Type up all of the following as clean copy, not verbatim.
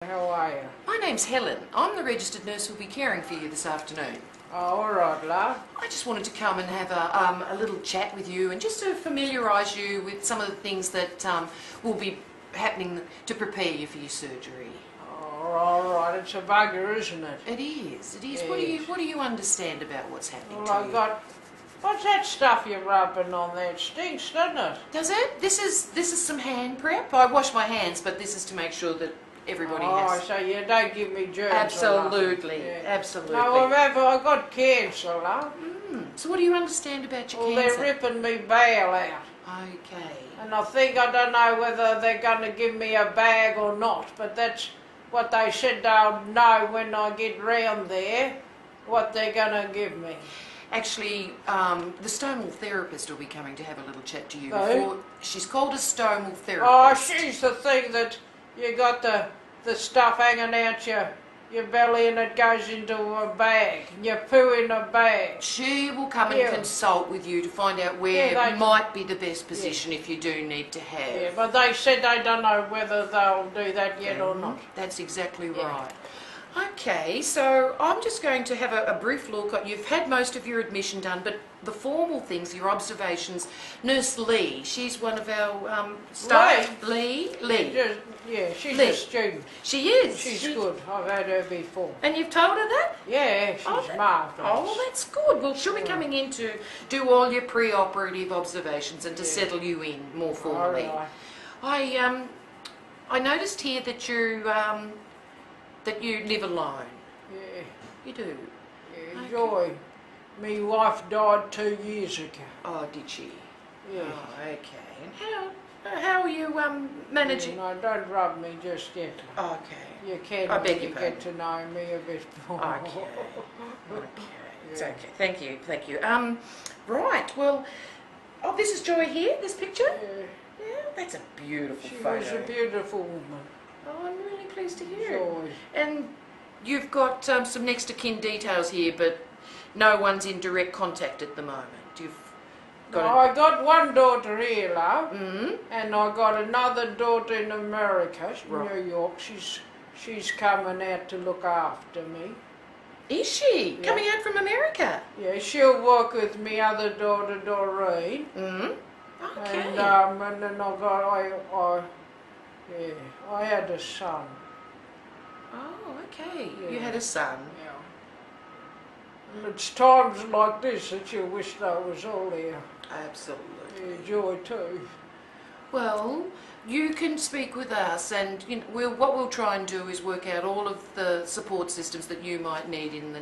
How are you? My name's Helen. I'm the registered nurse who'll be caring for you this afternoon. Oh, all right, love. I just wanted to come and have a little chat with you and just to familiarise you with some of the things that will be happening to prepare you for your surgery. Oh, all right. It's a bugger, isn't it? It is. It is. Yes. What do you understand about what's happening Well, to you? What's that stuff you're rubbing on there? It stinks, doesn't it? Does it? This is some hand prep. I wash my hands, but this is to make sure that everybody has. Oh, so you don't give me germs. Absolutely. Yeah. Absolutely. No, I got cancer, love. So what do you understand about your Well, cancer? they're ripping me bowel out. Okay. And I don't know whether they're going to give me a bag or not, but that's what they said they'll know when I get round there, what they're going to give me. Actually, the stomal therapist will be coming to have a little chat to you. Who? She's called a stomal therapist. Oh, she's the thing that you got the stuff hanging out your belly and it goes into a bag. You poo in a bag. She will come and consult with you to find out where might be the best position if you do need to have. Yeah, but they said they don't know whether they'll do that yet or not. That's exactly right. Okay, so I'm just going to have a brief look at, you've had most of your admission done, but the formal things, your observations, Nurse Lee, she's one of our staff. Lee? She's Lee. a student. She is? She's good. I've had her before. And you've told her that? Yeah, she's marvellous. Oh, that's good. Well, she'll be coming in to do all your pre-operative observations and to settle you in more formally. All right. I noticed here that you live alone. Yeah. You do? Yeah, Okay. Joy. My wife died 2 years ago. Oh, did she? Yeah. Oh, okay. And how are you managing? No, don't rub me just yet. Okay. You can I beg when your you pardon. get to know me a bit more. Okay. Okay. It's Yeah. okay. Thank you. Right. Well, oh, this is Joy here. This picture. Yeah. Yeah, that's a beautiful She photo. was a beautiful woman. Oh, I'm really pleased to hear it. Joy. And you've got some next of kin details here, but no one's in direct contact at the moment. You've got I got one daughter here, love, Mm-hmm. and I got another daughter in America, Right. New York. She's coming out to look after me. Is she Yeah. coming out from America? Yeah, she'll work with me other daughter, Doreen. Mm-hmm. Okay. And then I had a son. Oh, okay. Yeah. You had a son. Yeah. And it's times like this that you wish I was all here. Absolutely. Yeah, Joy too. Well, you can speak with us, and what we'll try and do is work out all of the support systems that you might need in the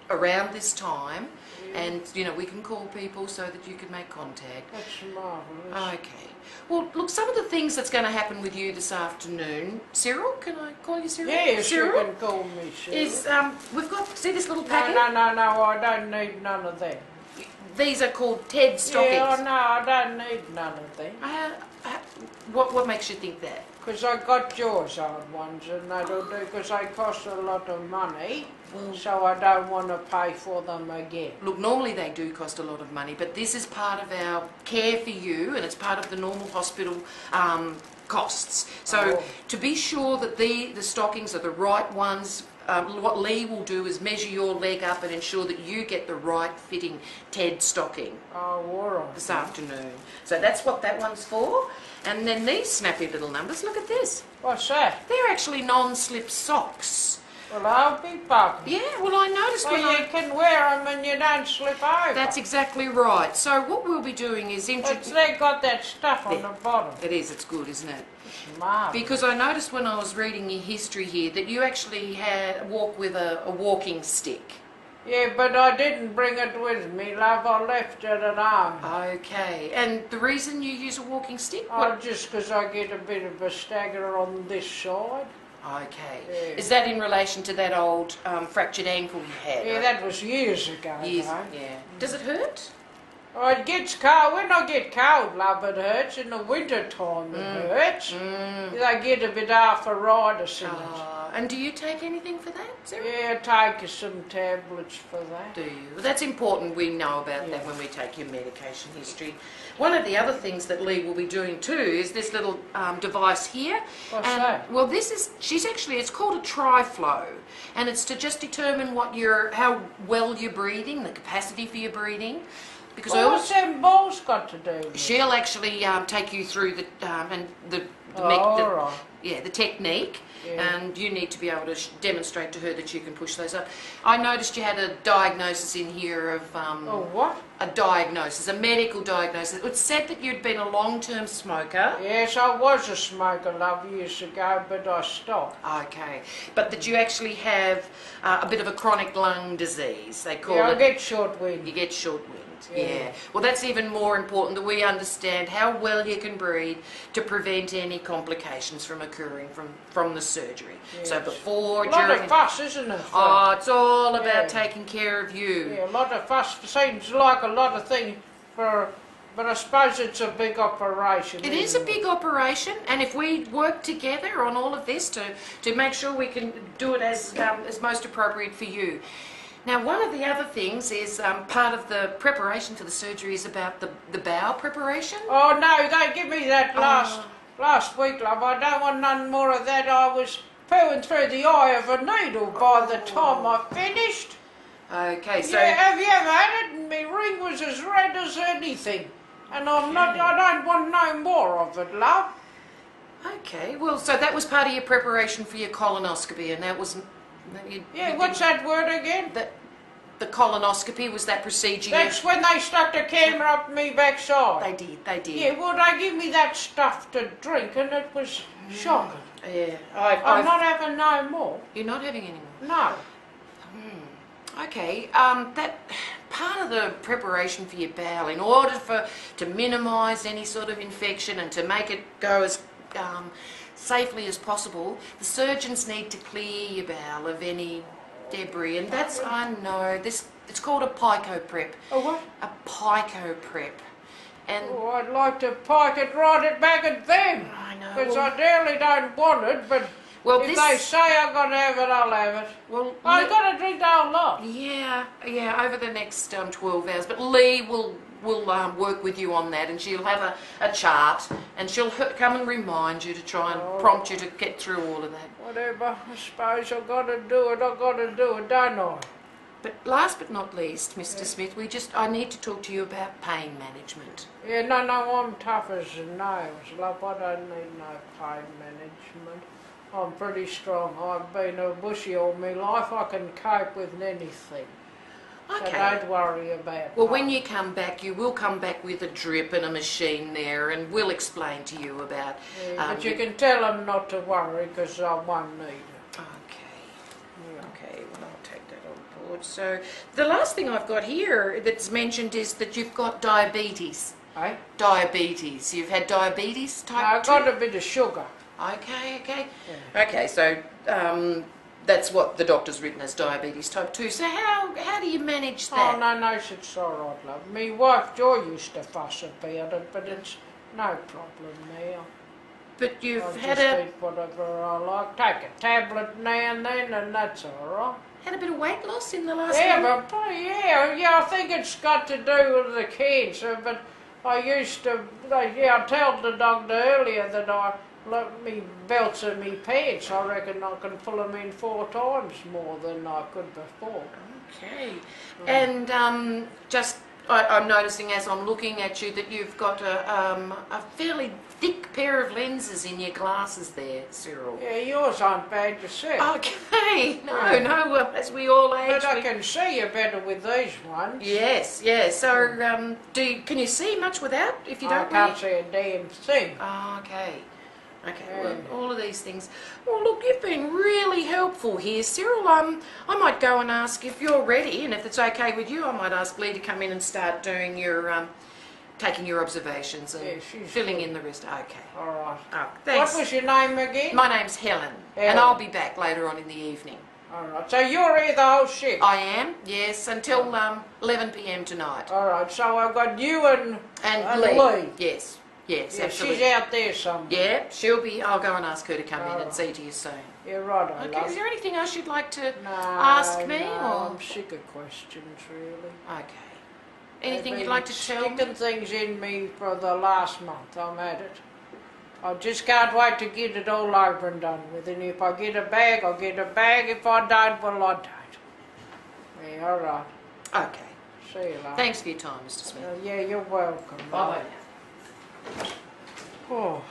around this time, and we can call people so that you can make contact. That's marvellous. Okay. Well, look, some of the things that's going to happen with you this afternoon, Cyril, can I call you Cyril? Yes, Cyril, you can call me Cyril. is we've got, see this little packet? No, I don't need none of them. These are called TED stockings. Yeah, no, I don't need none of them. What makes you think that? Because I got Joy's old ones and that'll do, because they cost a lot of money, so I don't want to pay for them again. Look, normally they do cost a lot of money, but this is part of our care for you, and it's part of the normal hospital costs. So to be sure that the stockings are the right ones, what Lee will do is measure your leg up and ensure that you get the right fitting TED stocking Oh, all right. this afternoon. So that's what that one's for. And then these snappy little numbers, look at this. What's that? They're actually non-slip socks. Well, I'll be bugging. Yeah, well I noticed when Well, you can wear them and you don't slip over. That's exactly right. So what we'll be doing is But they got that stuff on There. the bottom. It is, it's good, isn't it? It's marvellous. Because I noticed when I was reading your history here that you actually walk with a walking stick. Yeah, but I didn't bring it with me, love. I left it at home. Okay, and the reason you use a walking stick? Oh, just because I get a bit of a stagger on this side. Okay. Yeah. Is that in relation to that old fractured ankle you had? Yeah, that was years ago. Years, though. yeah. Does it hurt? Oh, it gets cold. When I get cold, love, it hurts. In the winter time, it hurts. They get a bit arthritis in it. And do you take anything for that, Sarah? Yeah, take some tablets for that. Do you? Well, that's important we know about that when we take your medication history. One of the other things that Lee will be doing too is this little device here. What's that? Well, it's called a TriFlow, and it's to just determine how well you're breathing, the capacity for your breathing. Because What's them balls got to do with it? she'll actually take you through the Right. the technique, Yeah. and you need to be able to demonstrate to her that you can push those up. I noticed you had a diagnosis in here of Oh, what? a medical diagnosis. It said that you'd been a long-term smoker. Yes, I was a smoker, love, years ago, but I stopped. Okay, but that you actually have a bit of a chronic lung disease. They call I it. get short wind. You get short wind. Yeah. Yeah. Well, that's even more important that we understand how well you can breathe to prevent any complications from occurring from the surgery. Yes. So before, A lot during. of fuss, isn't it? Oh, it's all about Yeah. taking care of you. Yeah, a lot of fuss. Seems like a lot of things but I suppose it's a big operation. It is a isn't big operation, and if we work together on all of this to make sure we can do it as most appropriate for you. Now, one of the other things is part of the preparation for the surgery is about the bowel preparation. Oh no, they give me that last week, love. I don't want none more of that. I was pooing through the eye of a needle by the time I finished. Okay, so Yeah, have you ever had it? And my ring was as red as anything. And I don't want no more of it, love. okay, well, so that was part of your preparation for your colonoscopy, and that was. Yeah, what's that word again? The colonoscopy was that procedure. That's when they stuck the camera up me backside. They did. Yeah, well, they give me that stuff to drink, and it was shocking. Yeah, I'm not having no more. You're not having any more. No. Okay, that part of the preparation for your bowel, in order to minimise any sort of infection and to make it go as safely as possible, the surgeons need to clear your bowel of any debris, and that's, I know, it's called a pico prep. A what? A pico prep. And Oh, I'd like to pike it right back at them. I know. Because Well- I dearly don't want it, but Well, if this- they say I've got to have it, I'll have it. well, I've got to drink the whole lot. yeah, over the next 12 hours. But Lee will work with you on that, and she'll have a chart, and she'll come and remind you to try and prompt you to get through all of that. Whatever, I suppose I've got to do it, don't I? But last but not least, Mr. Smith, I need to talk to you about pain management. Yeah, no, I'm tough as nails, love. I don't need no pain management. I'm pretty strong. I've been a bushy all my life. I can cope with anything. So Okay. don't worry about Well, pain. when you come back, you will come back with a drip and a machine there, and we'll explain to you about. Yeah, but you can tell them not to worry because I won't need it. Okay. Yeah. Okay, well, I'll take that on board. So, the last thing I've got here that's mentioned is that you've got diabetes. Eh? Diabetes. You've had diabetes No, type I've 2? got a bit of sugar. Okay. Yeah. Okay, so that's what the doctor's written as diabetes type 2. So how do you manage that? Oh, no, it's all right, love. Me wife Joy used to fuss about it, but it's no problem now. But you've I had just eat whatever I like. Take a tablet now and then, and that's all right. had a bit of weight loss in the last Yeah, month? but yeah, I think it's got to do with the cancer, but I used to, I told the doctor earlier that I let me belts in me pants. I reckon I can pull them in 4 times more than I could before. Okay. And I'm noticing as I'm looking at you that you've got a fairly thick pair of lenses in your glasses there, Cyril. Yeah, yours aren't bad yourself. Okay. No, well, as we all age. But I we- can see you better with these ones. Yes. So, can you see much without, if you I don't can't see a damn thing. Oh, okay. Okay, Yeah. well, all of these things. Well, look, you've been really helpful here, Cyril. I might go and ask if you're ready, and if it's okay with you, I might ask Lee to come in and start doing your, taking your observations and Yeah, she's filling good. in the rest. Okay. All right. Oh, thanks. What was your name again? My name's Helen, and Helen. I'll be back later on in the evening. All right. So you're here the whole shift? I am, yes, until 11 p.m. tonight. All right. So I've got you and Lee. Yes, yes, Yeah, absolutely. she's out there somewhere. Yeah, she'll be. I'll go and ask her to come in All and right. see to you soon. Yeah, right. Okay, is there anything else you'd like to No, ask me? no, Or? I'm sick of questions, really. Okay. Anything They've you'd been like to tell me? sticking things in me for the last month. I'm at it. I just can't wait to get it all over and done with. And if I get a bag, I'll get a bag. If I don't, well, I don't. Yeah, all right. Okay. See you later. Thanks for your time, Mr. Smith. Yeah, you're welcome. Bye-bye now. Oh.